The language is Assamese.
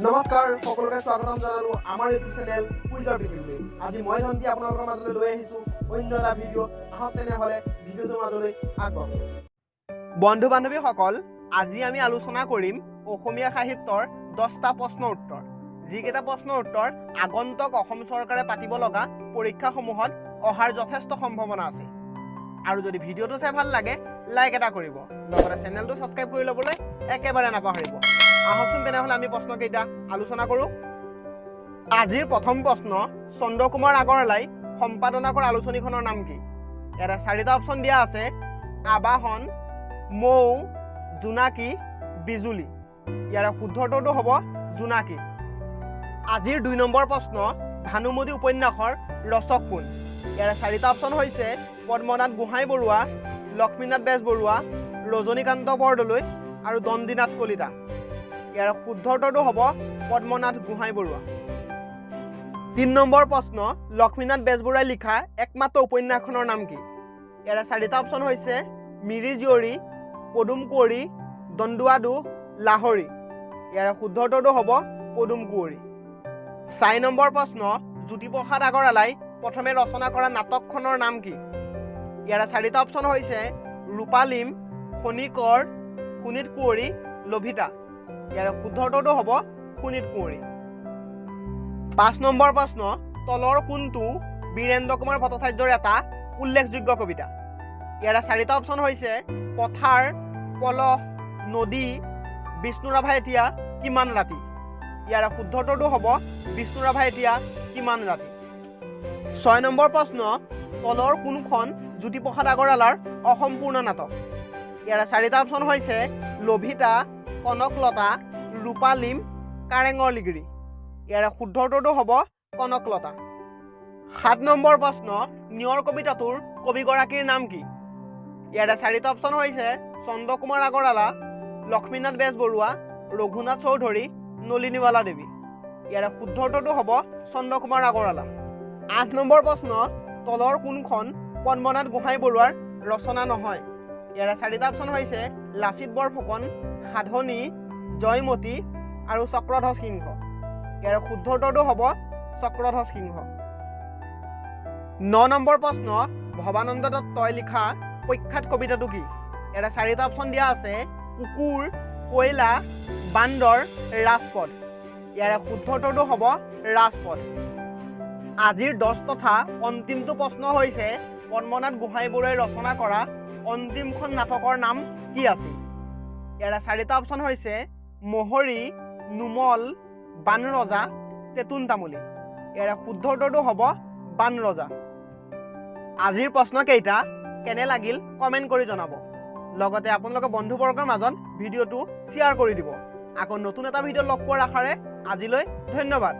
নমস্কাৰ সকলোকে স্বাগতম জনালো আমাৰ ইউটিউব চেনেল কুইজৰ পৃথিৱীলৈ। আজি মই ধন্তি আপোনালোকৰ মাজলৈ লৈ আহিছো অন্য এটা ভিডিঅ'। আহক তেনেহ'লে ভিডিঅ'টোৰ মাজলৈ আগবাঢ়ো। বন্ধু বান্ধৱীসকল, আজি আমি আলোচনা কৰিম অসমীয়া সাহিত্যৰ 10টা প্ৰশ্নৰ উত্তৰ, যিকেইটা প্ৰশ্নৰ উত্তৰ আগন্তুক অসম চৰকাৰে পাতিব লগা পৰীক্ষাসমূহত অহাৰ যথেষ্ট সম্ভাৱনা আছে। আৰু যদি ভিডিঅ'টো চাই ভাল লাগে লাইক এটা কৰিব, লগতে চেনেলটো ছাবস্ক্ৰাইব কৰি ল'বলৈ একেবাৰে নাপাহৰিব। আহকচোন তেনেহ'লে আমি প্ৰশ্নকেইটা আলোচনা কৰোঁ। আজিৰ প্ৰথম প্ৰশ্ন, চন্দ্ৰকুমাৰ আগৰৱালাই সম্পাদনা কৰা আলোচনীখনৰ নাম কি? ইয়াতে 4টা অপশ্যন দিয়া আছে: আবাহন, মৌ, জোনাকী, বিজুলী। ইয়াৰে শুদ্ধ উত্তৰটো হ'ব জোনাকী। আজিৰ 2 নম্বৰ প্ৰশ্ন, ভানুমতী উপন্যাসৰ ৰচক কোন? ইয়াৰে 4টা অপশ্যন হৈছে পদ্মনাথ গোহাঁই বৰুৱা, লক্ষ্মীনাথ বেজবৰুৱা, ৰজনীকান্ত বৰদলৈ আৰু দণ্ডিনাথ কলিতা। ইয়াৰ শুদ্ধ উত্তৰটো হ'ব পদ্মনাথ গোহাঁই বৰুৱা। 3 নম্বৰ প্ৰশ্ন, লক্ষ্মীনাথ বেজবৰুৱাই লিখা একমাত্ৰ উপন্যাসখনৰ নাম কি? ইয়াৰে 4টা অপশ্যন হৈছে মিৰি জীয়ৰী, পদুম কুঁৱৰী, দন্দুৱাদু, লাহৰী। ইয়াৰে শুদ্ধ উত্তৰটো হ'ব পদুম কুঁৱৰী। 4 নম্বৰ প্ৰশ্ন, জ্যোতিপ্ৰসাদ আগৰৱালাই প্ৰথমে ৰচনা কৰা নাটকখনৰ নাম কি? ইয়াৰে 4টা অপশ্যন হৈছে ৰূপালীম, খনিকৰ, সুনীত কুঁৱৰী, লভিতা। ইয়াৰে শুদ্ধ উত্তৰটো হ'ব সুনীত কুঁৱৰী। 5 নম্বৰ প্ৰশ্ন, তলৰ কোনটো বীৰেন্দ্ৰ কুমাৰ ভট্টাচাৰ্যৰ এটা উল্লেখযোগ্য কবিতা? ইয়াৰে 4টা অপশ্যন হৈছে পথাৰ, পলহ, নদী, বিষ্ণুৰাভা এতিয়া কিমান ৰাতি। ইয়াৰে শুদ্ধ উত্তৰটো হ'ব বিষ্ণুৰাভা এতিয়া কিমান ৰাতি। 6 নম্বৰ প্ৰশ্ন, তলৰ কোনখন জ্যোতিপ্ৰসাদ আগৰৱালাৰ অসম্পূৰ্ণ নাটক? ইয়াৰে 4টা অপশ্যন হৈছে লভিতা, কনকলতা, ৰূপালীম, কাৰেঙৰ লিগিৰি। ইয়াৰে শুদ্ধ উত্তৰটো হ'ব কনকলতা। 7 নম্বৰ প্ৰশ্ন, নিয়ৰ কবিতাটোৰ কবিগৰাকীৰ নাম কি? ইয়াৰে 4টা অপশ্যন হৈছে চন্দ্ৰকুমাৰ আগৰৱালা, লক্ষ্মীনাথ বেজবৰুৱা, ৰঘুনাথ চৌধুৰী, নলিনীবালা দেৱী। ইয়াৰে শুদ্ধ উত্তৰটো হ'ব চন্দ্ৰকুমাৰ আগৰৱালা। 8 নম্বৰ প্ৰশ্ন, তলৰ কোনখন পদ্মনাথ গোহাঁই বৰুৱাৰ ৰচনা নহয়? ইয়াৰে 4টা অপশ্যন হৈছে লাচিত বৰফুকন, সাধনী, জয়মতী আৰু চক্ৰধ্বজ সিংহ। ইয়াৰে শুদ্ধ উত্তৰটো হ'ব চক্ৰধ্বজ সিংহ। 9 নম্বৰ প্ৰশ্ন, ভৱানন্দ দত্তই লিখা প্ৰখ্যাত কবিতাটো কি? ইয়াৰে 4টা অপশ্যন দিয়া আছে কুকুৰ, কয়লা, বান্দৰ, ৰাজপথ। ইয়াৰে শুদ্ধ উত্তৰটো হ'ব ৰাজপথ। আজিৰ 10 তথা অন্তিমটো প্ৰশ্ন হৈছে পদ্মনাথ গোহাঁই বৰুৱাই ৰচনা কৰা অন্তিমখন নাটকৰ নাম কি আছিল? ইয়াৰে 4টা অপশ্যন হৈছে মহৰী, নুমল, বানৰজা, তেতুন তামুলী। ইয়াৰে শুদ্ধ উত্তৰটো হ'ব বানৰজা। আজিৰ প্ৰশ্নকেইটা কেনে লাগিল কমেণ্ট কৰি জনাব, লগতে আপোনালোকৰ বন্ধুবৰ্গৰ মাজত ভিডিঅ'টো শ্বেয়াৰ কৰি দিব। আকৌ নতুন এটা ভিডিঅ' লগ পোৱাৰ আশাৰে আজিলৈ ধন্যবাদ।